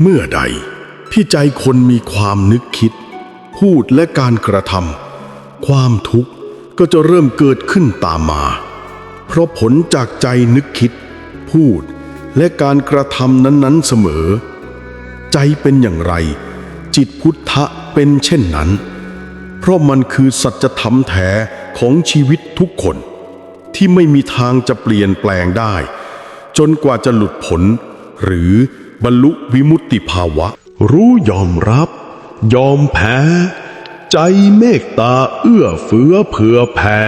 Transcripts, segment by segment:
เมื่อใดที่ใจคนมีความนึกคิดพูดและการกระทำความทุกข์ก็จะเริ่มเกิดขึ้นตามมาเพราะผลจากใจนึกคิดพูดและการกระทำนั้นๆเสมอใจเป็นอย่างไรจิตพุทธะเป็นเช่นนั้นเพราะมันคือสัจธรรมแท้ของชีวิตทุกคนที่ไม่มีทางจะเปลี่ยนแปลงได้จนกว่าจะหลุดพ้นหรือบรรลุวิมุตติภาวะรู้ยอมรับยอมแพ้ใจเมตตาเอื้อเฟื้อเผื่อแผ่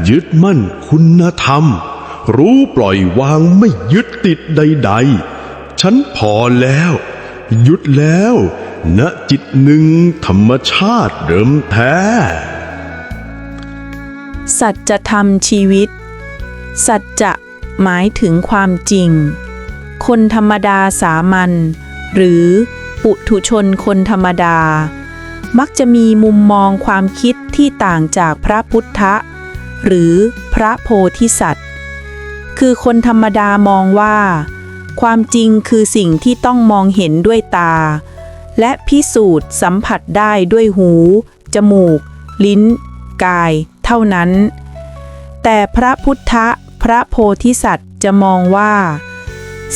ยึดมั่นคุณธรรมรู้ปล่อยวางไม่ยึดติดใดๆฉันพอแล้วหยุดแล้วณจิตหนึ่งธรรมชาติเดิมแท้สัจธรรมชีวิตสัจจะหมายถึงความจริงคนธรรมดาสามัญหรือปุถุชนคนธรรมดามักจะมีมุมมองความคิดที่ต่างจากพระพุทธหรือพระโพธิสัตว์คือคนธรรมดามองว่าความจริงคือสิ่งที่ต้องมองเห็นด้วยตาและพิสูจน์สัมผัสได้ด้วยหูจมูกลิ้นกายเท่านั้นแต่พระพุทธพระโพธิสัตว์จะมองว่า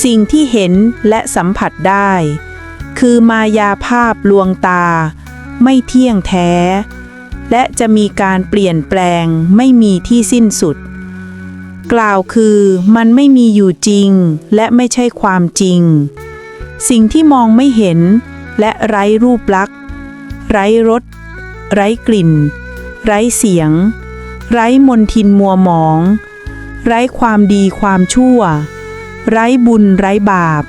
สิ่งที่เห็นและสัมผัสได้คือมายาภาพลวงตาไม่เที่ยงแท้และจะมีการเปลี่ยนแปลงไม่มีที่สิ้นสุดกล่าวคือมันไม่มีอยู่จริงและไม่ใช่ความจริงสิ่งที่มองไม่เห็นและไร้รูปลักษณ์ไร้รสไร้กลิ่นไร้เสียงไร้มนทินมัวหมองไร้ความดีความชั่วไร้บุญไร้บาป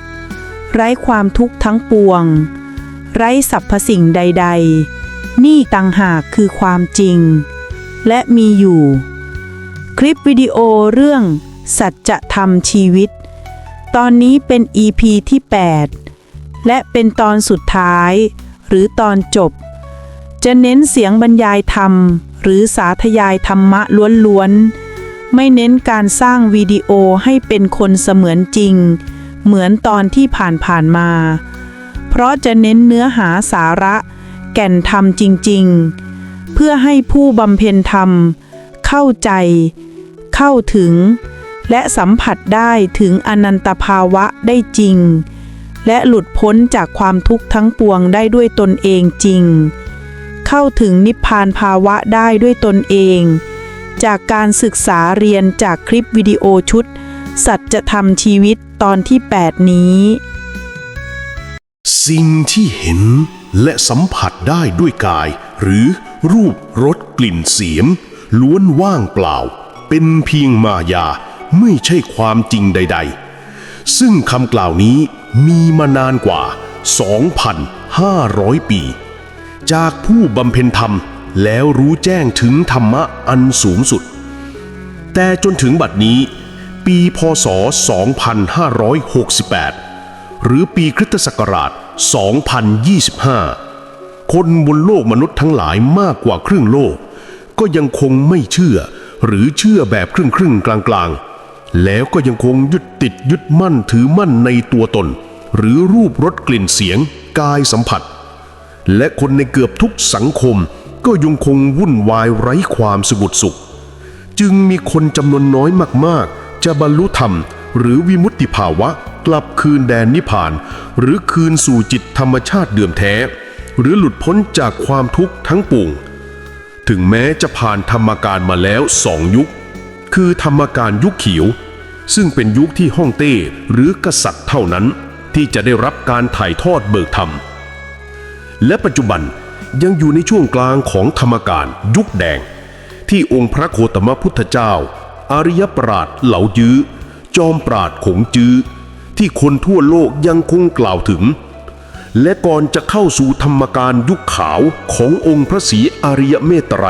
ไร้ความทุกข์ทั้งปวงไร้สรรพสิ่งใดๆนี่ต่างหากคือความจริงและมีอยู่คลิปวิดีโอเรื่องสัจธรรมชีวิตตอนนี้เป็น EP ที่ 8 และเป็นตอนสุดท้ายหรือตอนจบจะเน้นเสียงบรรยายธรรมหรือสาธยายธรรมะล้วนๆไม่เน้นการสร้างวิดีโอให้เป็นคนเสมือนจริงเหมือนตอนที่ผ่านมาเพราะจะเน้นเนื้อหาสาระแก่นธรรมจริงๆเพื่อให้ผู้บำเพ็ญธรรมเข้าใจเข้าถึงและสัมผัสได้ถึงอนันตภาวะได้จริงและหลุดพ้นจากความทุกข์ทั้งปวงได้ด้วยตนเองจริงเข้าถึงนิพพานภาวะได้ด้วยตนเองจากการศึกษาเรียนจากคลิปวิดีโอชุดสัจธรรมชีวิตตอนที่ 8 นี้สิ่งที่เห็นและสัมผัสได้ด้วยกายหรือรูปรสกลิ่นเสียงล้วนว่างเปล่าเป็นเพียงมายาไม่ใช่ความจริงใดๆซึ่งคำกล่าวนี้มีมานานกว่า 2,500 ปีจากผู้บำเพ็ญธรรมแล้วรู้แจ้งถึงธรรมะอันสูงสุดแต่จนถึงบัดนี้ปีพ.ศ. 2568หรือปีคริสตศักราช 2025คนบนโลกมนุษย์ทั้งหลายมากกว่าครึ่งโลกก็ยังคงไม่เชื่อหรือเชื่อแบบครึ่งกลางๆแล้วก็ยังคงยึดติดยึดมั่นถือมั่นในตัวตนหรือรูปรสกลิ่นเสียงกายสัมผัสและคนในเกือบทุกสังคมก็ยังคงวุ่นวายไร้ความสงบสุขจึงมีคนจำนวนน้อยมากๆจะบรรลุธรรมหรือวิมุตติภาวะกลับคืนแดนนิพพานหรือคืนสู่จิตธรรมชาติเดิมแท้หรือหลุดพ้นจากความทุกข์ทั้งปวงถึงแม้จะผ่านธรรมกาลมาแล้ว2 ยุคคือธรรมกาลยุคเขียวซึ่งเป็นยุคที่ฮ่องเต้หรือกษัตริย์เท่านั้นที่จะได้รับการถ่ายทอดเบิกธรรมและปัจจุบันยังอยู่ในช่วงกลางของธรรมกาลยุคแดงที่องค์พระโคตมพุทธเจ้าอริยปราชญ์เหลาจื้อจอมปราชญ์ขงจื้อที่คนทั่วโลกยังคงกล่าวถึงและก่อนจะเข้าสู่ธรรมกาลยุคขาวขององค์พระศรีอริยเมตไตร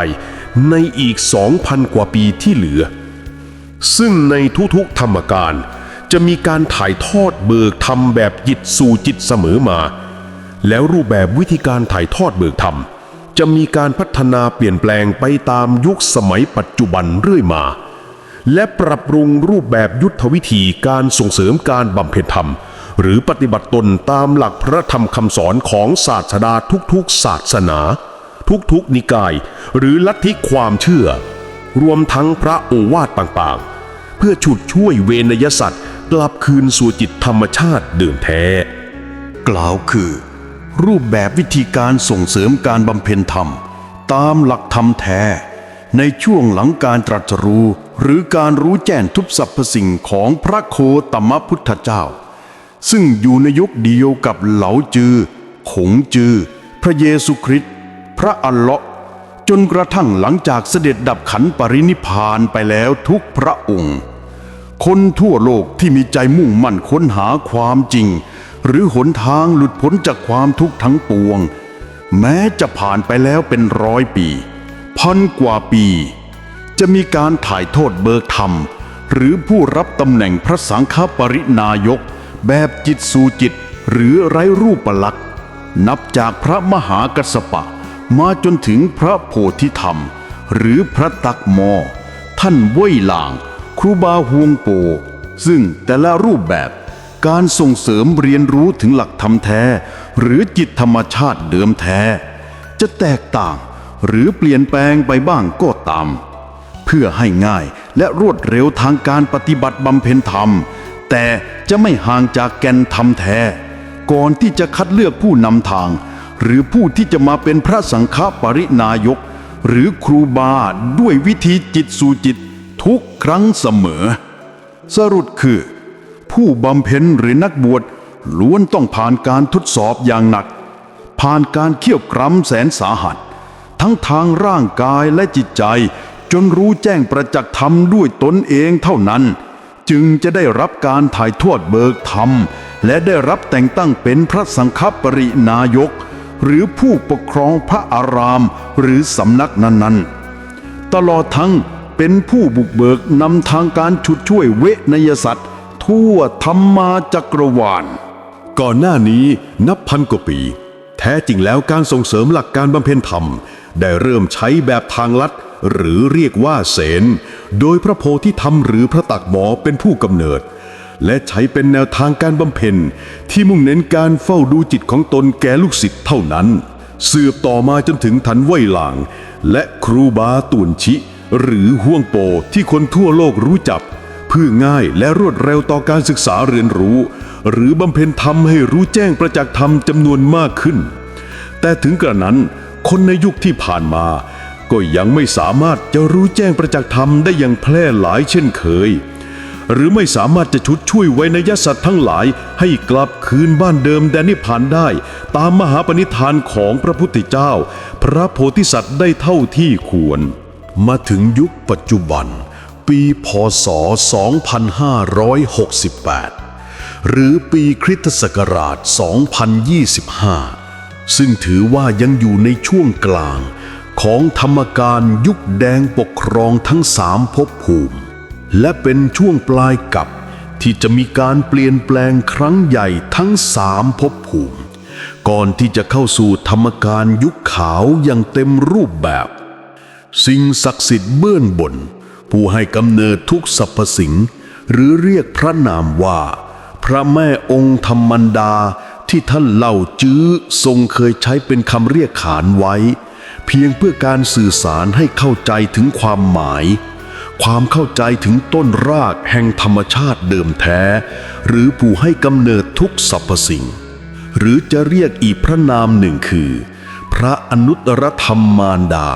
ในอีก 2,000 กว่าปีที่เหลือซึ่งในทุกๆธรรมกาลจะมีการถ่ายทอดเบิกธรรมแบบจิตสู่จิตเสมอมาแล้วรูปแบบวิธีการถ่ายทอดเบิกธรรมจะมีการพัฒนาเปลี่ยนแปลงไปตามยุคสมัยปัจจุบันเรื่อยมา และปรับปรุงรูปแบบยุทธวิธีการส่งเสริมการบำเพ็ญธรรมหรือปฏิบัติตนตามหลักพระธรรมคำสอนของศาสดาทุกๆศาสนาทุกๆนิกายหรือลัทธิความเชื่อรวมทั้งพระโอวาทต่างๆเพื่อฉุดช่วยเวนยสัตว์กลับคืนสู่จิตธรรมชาติเดิมแท้กล่าวคือรูปแบบวิธีการส่งเสริมการบำเพ็ญธรรมตามหลักธรรมแท้ในช่วงหลังการตรัสรู้หรือการรู้แจ้งทุกสรรพสิ่งของพระโคตมพุทธเจ้าซึ่งอยู่ในยุคเดียวกับเหลาจือขงจือพระเยซูคริสต์พระอัลเลาะห์จนกระทั่งหลังจากเสด็จดับขันปรินิพพานไปแล้วทุกพระองค์คนทั่วโลกที่มีใจมุ่งมั่นค้นหาความจริงหรือหนทางหลุดพ้นจากความทุกข์ทั้งปวงแม้จะผ่านไปแล้วเป็น100 ปีพันกว่าปีจะมีการถ่ายโทษเบิกธรรมหรือผู้รับตำแหน่งพระสังฆปรินายกแบบจิตสู่จิตหรือไร้รูปลักษณ์นับจากพระมหากัสสปะมาจนถึงพระโพธิธรรมหรือพระตักมอท่านเว่ยหลางครูบาฮวงโปซึ่งแต่ละรูปแบบการส่งเสริมเรียนรู้ถึงหลักธรรมแท้หรือจิตธรรมชาติเดิมแท้จะแตกต่างหรือเปลี่ยนแปลงไปบ้างก็ตามเพื่อให้ง่ายและรวดเร็วทางการปฏิบัติบำเพ็ญธรรมแต่จะไม่ห่างจากแก่นธรรมแท้ก่อนที่จะคัดเลือกผู้นำทางหรือผู้ที่จะมาเป็นพระสังฆปรินายกหรือครูบาด้วยวิธีจิตสู่จิตทุกครั้งเสมอสรุปคือผู้บำเพ็ญหรือนักบวชล้วนต้องผ่านการทดสอบอย่างหนักผ่านการเคี่ยวกร้ำแสนสาหัสทั้งทางร่างกายและจิตใจจนรู้แจ้งประจักษ์ธรรมด้วยตนเองเท่านั้นจึงจะได้รับการถ่ายทอดเบิกธรรมและได้รับแต่งตั้งเป็นพระสังฆปรินายกหรือผู้ปกครองพระอารามหรือสำนักนั้นๆตลอดทั้งเป็นผู้บุกเบิกนำทางการฉุดช่วยเวนยสัตว์ทั่วธรรมาจักรวาลก่อนหน้านี้นับพันกว่าปีแท้จริงแล้วการส่งเสริมหลักการบำเพ็ญธรรมได้เริ่มใช้แบบทางลัดหรือเรียกว่าเสนโดยพระโพธิธรรมหรือพระตักหมอเป็นผู้กำเนิดและใช้เป็นแนวทางการบำเพ็ญที่มุ่งเน้นการเฝ้าดูจิตของตนแก่ลูกศิษย์เท่านั้นสืบต่อมาจนถึงทันเว่ยหลางและครูบาตุนชิหรือฮ่วงโปที่คนทั่วโลกรู้จักเพื่อง่ายและรวดเร็วต่อการศึกษาเรียนรู้หรือบำเพ็ญธรรมให้รู้แจ้งประจักษ์ธรรมจำนวนมากขึ้นแต่ถึงกระนั้นคนในยุคที่ผ่านมาก็ยังไม่สามารถจะรู้แจ้งประจักษ์ธรรมได้อย่างแพร่หลายเช่นเคยหรือไม่สามารถจะชุดช่วยไวนยสัตว์ทั้งหลายให้กลับคืนบ้านเดิมแดนนิพพานได้ตามมหาปณิธานของพระพุทธเจ้าพระโพธิสัตว์ได้เท่าที่ควรมาถึงยุคปัจจุบันปีพ.ศ. 2568หรือปีคริสตศักราช 2025ซึ่งถือว่ายังอยู่ในช่วงกลางของธรรมกาลยุคแดงปกครองทั้ง3ภพภูมิและเป็นช่วงปลายกับที่จะมีการเปลี่ยนแปลงครั้งใหญ่ทั้ง3ภพภูมิก่อนที่จะเข้าสู่ธรรมกาลยุคขาวอย่างเต็มรูปแบบสิ่งศักดิ์สิทธิ์เบื้องบนผู้ให้กำเนิดทุกสรรพสิ่งหรือเรียกพระนามว่าพระแม่องค์ธรรมันดาที่ท่านเล่าจื้อทรงเคยใช้เป็นคำเรียกขานไว้เพียงเพื่อการสื่อสารให้เข้าใจถึงความหมายความเข้าใจถึงต้นรากแห่งธรรมชาติเดิมแท้หรือผู้ให้กำเนิดทุกสรรพสิ่งหรือจะเรียกอีกพระนามหนึ่งคือพระอนุตตรธรรมมารดา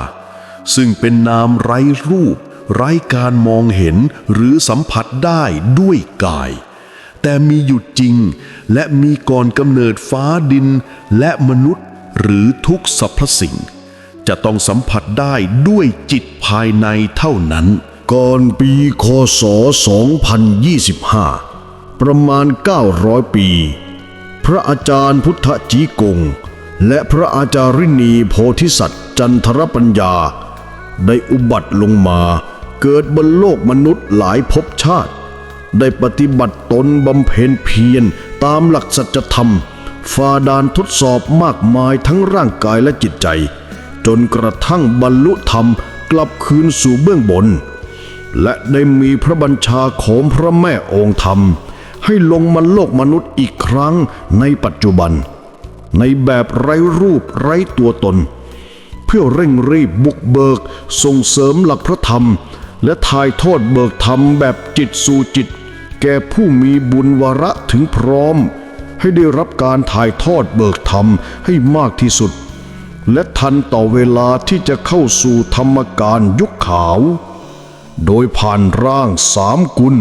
ซึ่งเป็นนามไร้รูปไร้การมองเห็นหรือสัมผัสได้ด้วยกายแต่มีอยู่จริงและมีก่อนกำเนิดฟ้าดินและมนุษย์หรือทุกสรรพสิ่งจะต้องสัมผัสได้ด้วยจิตภายในเท่านั้นก่อนปีค.ศ. 2025ประมาณ900ปีพระอาจารย์พุทธจีกงและพระอาจาริณีโพธิสัตว์จันทรปัญญาได้อุบัติลงมาเกิดบนโลกมนุษย์หลายภพชาติได้ปฏิบัติตนบำเพ็ญเพียรตามหลักสัจธรรมฝ่าด่านทดสอบมากมายทั้งร่างกายและจิตใจจนกระทั่งบรรลุธรรมกลับคืนสู่เบื้องบน และได้มีพระบัญชาของพระแม่องค์ธรรมให้ลงมาโลกมนุษย์อีกครั้งในปัจจุบันในแบบไร้รูปไร้ตัวตนเพื่อเร่งรีบบุกเบิกส่งเสริมหลักพระธรรมและถ่ายทอดเบิกธรรมแบบจิตสู่จิตแก่ผู้มีบุญวาระถึงพร้อมให้ได้รับการถ่ายทอดเบิกธรรมให้มากที่สุดและทันต่อเวลาที่จะเข้าสู่ธรรมกาลยุคขาวโดยผ่านร่างสามกุล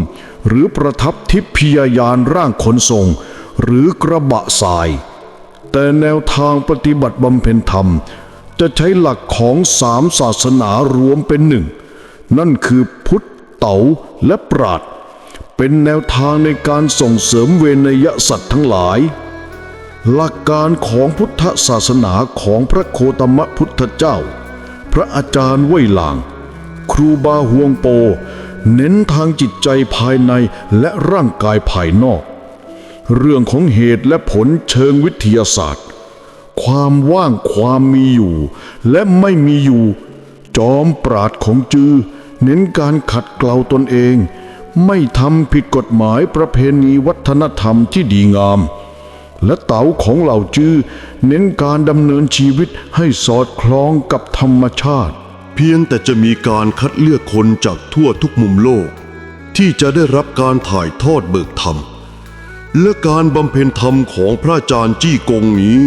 หรือประทับทิพยายานร่างขนส่งหรือกระบะทรายแต่แนวทางปฏิบัติบำเพ็ญธรรมจะใช้หลักของสามศาสนารวมเป็นหนึ่งนั่นคือพุทธเต๋าและปราชญ์เป็นแนวทางในการส่งเสริมเวนยสัตว์ทั้งหลายหลักการของพุทธศาสนาของพระโคตมพุทธเจ้าพระอาจารย์เว่ยหลางครูบาฮวงโปเน้นทางจิตใจภายในและร่างกายภายนอกเรื่องของเหตุและผลเชิงวิทยาศาสตร์ความว่างความมีอยู่และไม่มีอยู่จอมปราชญ์ของจือเน้นการขัดเกลาตนเองไม่ทำผิดกฎหมายประเพณีวัฒนธรรมที่ดีงามและเต๋าของเหล่าจือเน้นการดำเนินชีวิตให้สอดคล้องกับธรรมชาติเพียงแต่จะมีการคัดเลือกคนจากทั่วทุกมุมโลกที่จะได้รับการถ่ายทอดเบิกธรรมและการบำเพ็ญธรรมของพระอาจารย์จี้กงนี้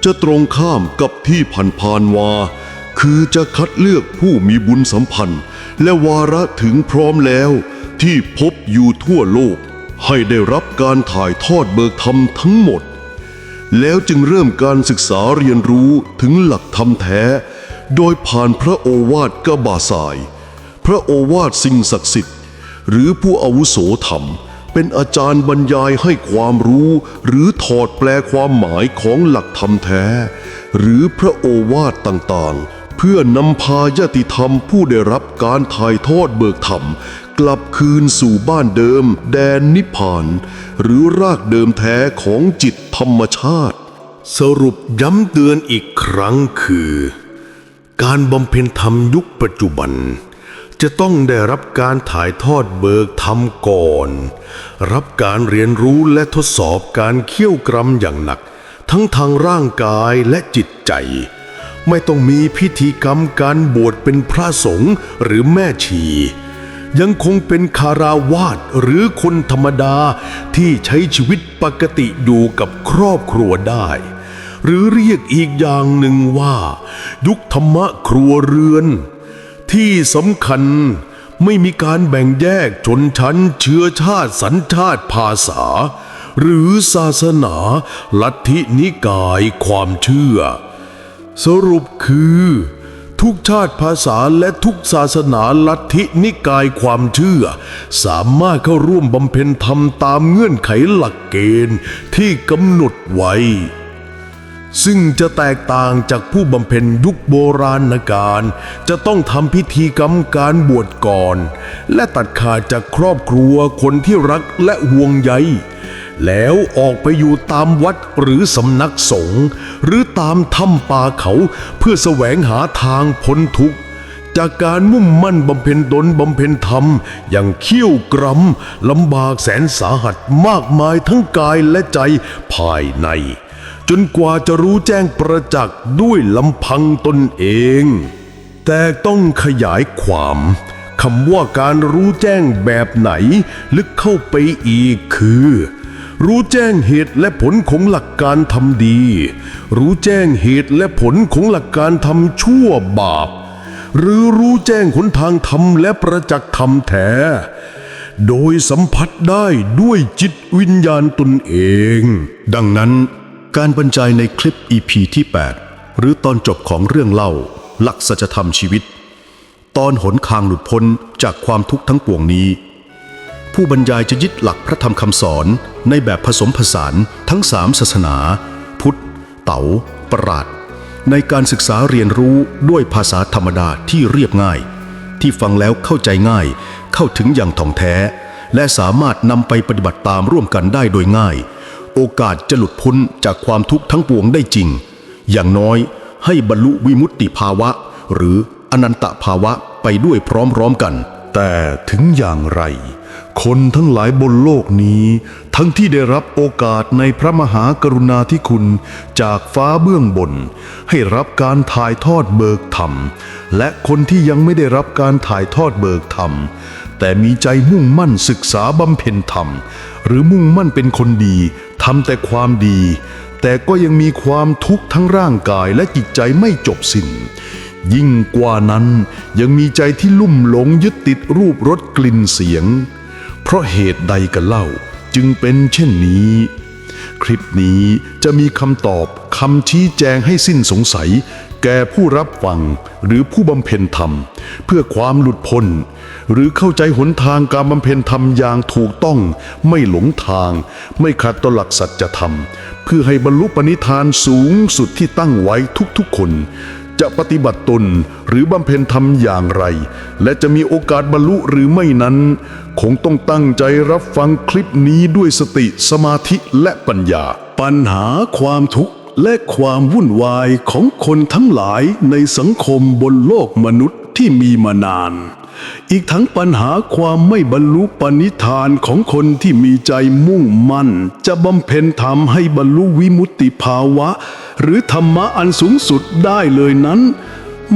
จะตรงข้ามกับที่ผ่านๆมาคือจะคัดเลือกผู้มีบุญสัมพันธ์และวาระถึงพร้อมแล้วที่พบอยู่ทั่วโลกให้ได้รับการถ่ายทอดเบิกธรรมทั้งหมดแล้วจึงเริ่มการศึกษาเรียนรู้ถึงหลักธรรมแท้โดยผ่านพระโอวาทกบาสายพระโอวาทสิ่งศักดิ์สิทธิ์หรือผู้อาวุโสธรรมเป็นอาจารย์บรรยายให้ความรู้หรือถอดแปลความหมายของหลักธรรมแท้หรือพระโอวาทต่างๆเพื่อนำพาญาติธรรมผู้ได้รับการถ่ายทอดเบิกธรรมกลับคืนสู่บ้านเดิมแดนนิพพานหรือรากเดิมแท้ของจิตธรรมชาติสรุปย้ำเตือนอีกครั้งคือการบำเพ็ญธรรมยุคปัจจุบันจะต้องได้รับการถ่ายทอดเบิกธรรมก่อนรับการเรียนรู้และทดสอบการเคี่ยวกรำอย่างหนักทั้งทางร่างกายและจิตใจไม่ต้องมีพิธีกรรมการบวชเป็นพระสงฆ์หรือแม่ชียังคงเป็นคาราวาสหรือคนธรรมดาที่ใช้ชีวิตปกติอยู่กับครอบครัวได้หรือเรียกอีกอย่างหนึ่งว่ายุคธรรมะครัวเรือนที่สำคัญไม่มีการแบ่งแยกชนชั้นเชื้อชาติสัญชาติภาษาหรือศาสนาลัทธินิกายความเชื่อสรุปคือทุกชาติภาษาและทุกศาสนาลัทธินิกายความเชื่อสามารถเข้าร่วมบำเพ็ญธรรมตามเงื่อนไขหลักเกณฑ์ที่กำหนดไว้ซึ่งจะแตกต่างจากผู้บำเพ็ญยุคโบราณกาลจะต้องทำพิธีกรรมการบวชก่อนและตัดขาดจากครอบครัวคนที่รักและห่วงใยแล้วออกไปอยู่ตามวัดหรือสำนักสงฆ์หรือตามถ้ำป่าเขาเพื่อแสวงหาทางพ้นทุกข์จากการมุ่งมั่นบำเพ็ญตนบำเพ็ญธรรมอย่างเขี้ยวกรำลำบากแสนสาหัสมากมายทั้งกายและใจภายในจนกว่าจะรู้แจ้งประจักษ์ด้วยลำพังตนเองแต่ต้องขยายความคำว่าการรู้แจ้งแบบไหนลึกเข้าไปอีกคือรู้แจ้งเหตุและผลของหลักการทำดีรู้แจ้งเหตุและผลของหลักการทำชั่วบาปหรือรู้แจ้งหนทางธรรมและประจักษ์ธรรมแท้โดยสัมผัสได้ด้วยจิตวิญญาณตนเองดังนั้นการบรรยายในคลิป EP ที่ 8หรือตอนจบของเรื่องเล่าหลักสัจธรรมชีวิตตอนหนทางหลุดพ้นจากความทุกข์ทั้งปวงนี้ผู้บรรยายจะยึดหลักพระธรรมคำสอนในแบบผสมผสานทั้ง3ศาสนาพุทธเต๋าปราชญ์ในการศึกษาเรียนรู้ด้วยภาษาธรรมดาที่เรียบง่ายที่ฟังแล้วเข้าใจง่ายเข้าถึงอย่างถ่องแท้และสามารถนำไปปฏิบัติตามร่วมกันได้โดยง่ายโอกาสจะหลุดพ้นจากความทุกข์ทั้งปวงได้จริงอย่างน้อยให้บรรลุวิมุตติภาวะหรืออนันตภาวะไปด้วยพร้อมๆกัน แต่ถึงอย่างไรคนทั้งหลายบนโลกนี้ทั้งที่ได้รับโอกาสในพระมหากรุณาธิคุณจากฟ้าเบื้องบนให้รับการถ่ายทอดเบิกธรรมและคนที่ยังไม่ได้รับการถ่ายทอดเบิกธรรมแต่มีใจมุ่งมั่นศึกษาบำเพ็ญธรรมหรือมุ่งมั่นเป็นคนดีทำแต่ความดีแต่ก็ยังมีความทุกข์ทั้งร่างกายและจิตใจไม่จบสิ้นยิ่งกว่านั้นยังมีใจที่ลุ่มหลงยึดติดรูปรสกลิ่นเสียงเพราะเหตุใดกันเล่าจึงเป็นเช่นนี้คลิปนี้จะมีคำตอบคำชี้แจงให้สิ้นสงสัยแก่ผู้รับฟังหรือผู้บำเพ็ญธรรมเพื่อความหลุดพ้นหรือเข้าใจหนทางการบำเพ็ญธรรมอย่างถูกต้องไม่หลงทางไม่ขัดต่อหลักสัจธรรมเพื่อให้บรรลุปณิธานสูงสุดที่ตั้งไว้ทุกๆคนจะปฏิบัติตนหรือบำเพ็ญธรรมอย่างไรและจะมีโอกาสบรรลุหรือไม่นั้นคงต้องตั้งใจรับฟังคลิปนี้ด้วยสติสมาธิและปัญญาปัญหาความทุกข์และความวุ่นวายของคนทั้งหลายในสังคมบนโลกมนุษย์ที่มีมานานอีกทั้งปัญหาความไม่บรรลุปณิธานของคนที่มีใจมุ่งมั่นจะบำเพ็ญธรรมให้บรรลุวิมุตติภาวะหรือธรรมะอันสูงสุดได้เลยนั้น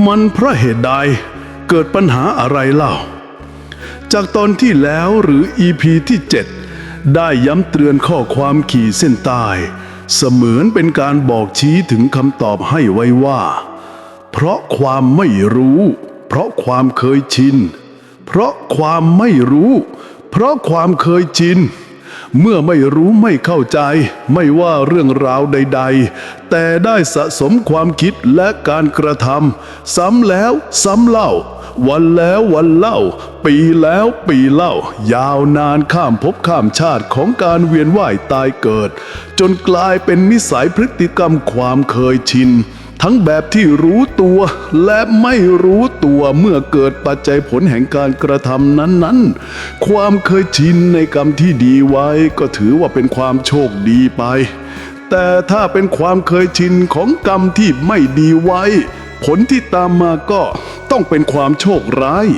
มันเพราะเหตุใดเกิดปัญหาอะไรเล่าจากตอนที่แล้วหรือ EP ที่ 7 ได้ย้ำเตือนข้อความขีดเส้นใต้เสมือนเป็นการบอกชี้ถึงคำตอบให้ไว้ว่าเพราะความไม่รู้เพราะความเคยชินเพราะความไม่รู้เพราะความเคยชินเมื่อไม่รู้ไม่เข้าใจไม่ว่าเรื่องราวใดๆแต่ได้สะสมความคิดและการกระทำซ้ำแล้วซ้ำเล่าวันแล้ววันเล่าปีแล้วปีเล่ายาวนานข้ามภพข้ามชาติของการเวียนว่ายตายเกิดจนกลายเป็นนิสัยพฤติกรรมความเคยชินทั้งแบบที่รู้ตัวและไม่รู้ตัวเมื่อเกิดปัจจัยผลแห่งการกระทำนั้นๆความเคยชินในกรรมที่ดีไว้ก็ถือว่าเป็นความโชคดีไปแต่ถ้าเป็นความเคยชินของกรรมที่ไม่ดีไว้ผลที่ตามมาก็ต้องเป็นความโชคร้าย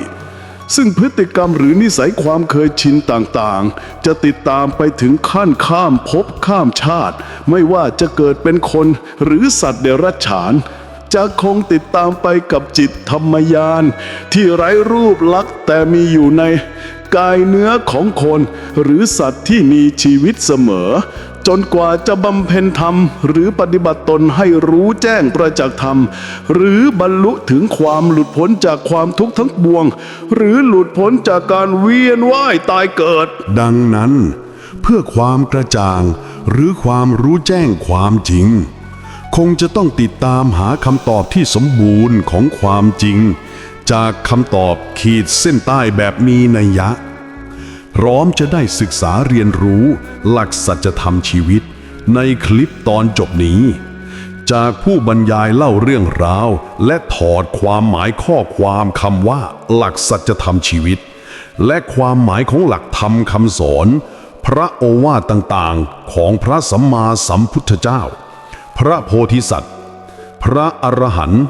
ซึ่งพฤติกรรมหรือนิสัยความเคยชินต่างๆจะติดตามไปถึงขั้นข้ามภพข้ามชาติไม่ว่าจะเกิดเป็นคนหรือสัตว์เดรัจฉานจะคงติดตามไปกับจิตธรรมญาณที่ไร้รูปลักษณ์แต่มีอยู่ในกายเนื้อของคนหรือสัตว์ที่มีชีวิตเสมอจนกว่าจะบำเพ็ญธรรมหรือปฏิบัติตนให้รู้แจ้งประจักษ์ธรรมหรือบรรลุถึงความหลุดพ้นจากความทุกข์ทั้งปวงหรือหลุดพ้นจากการเวียนว่ายตายเกิดดังนั้นเพื่อความกระจ่างหรือความรู้แจ้งความจริงคงจะต้องติดตามหาคำตอบที่สมบูรณ์ของความจริงจากคำตอบขีดเส้นใต้แบบมีนัยยะพร้อมจะได้ศึกษาเรียนรู้หลักสัจธรรมชีวิตในคลิปตอนจบนี้จากผู้บรรยายเล่าเรื่องราวและถอดความหมายข้อความคำว่าหลักสัจธรรมชีวิตและความหมายของหลักธรรมคำสอนพระโอวาทต่างๆของพระสัมมาสัมพุทธเจ้าพระโพธิสัตว์พระอรหันต์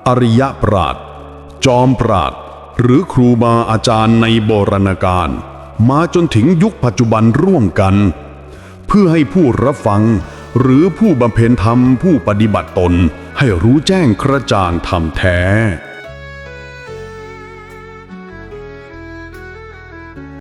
อริยปราชญ์จอมปราชญ์หรือครูบาอาจารย์ในโบราณกาลมาจนถึงยุคปัจจุบันร่วมกันเพื่อให้ผู้รับฟังหรือผู้บำเพ็ญธรรมผู้ปฏิบัติตนให้รู้แจ้งกระจ่างธรรมแท้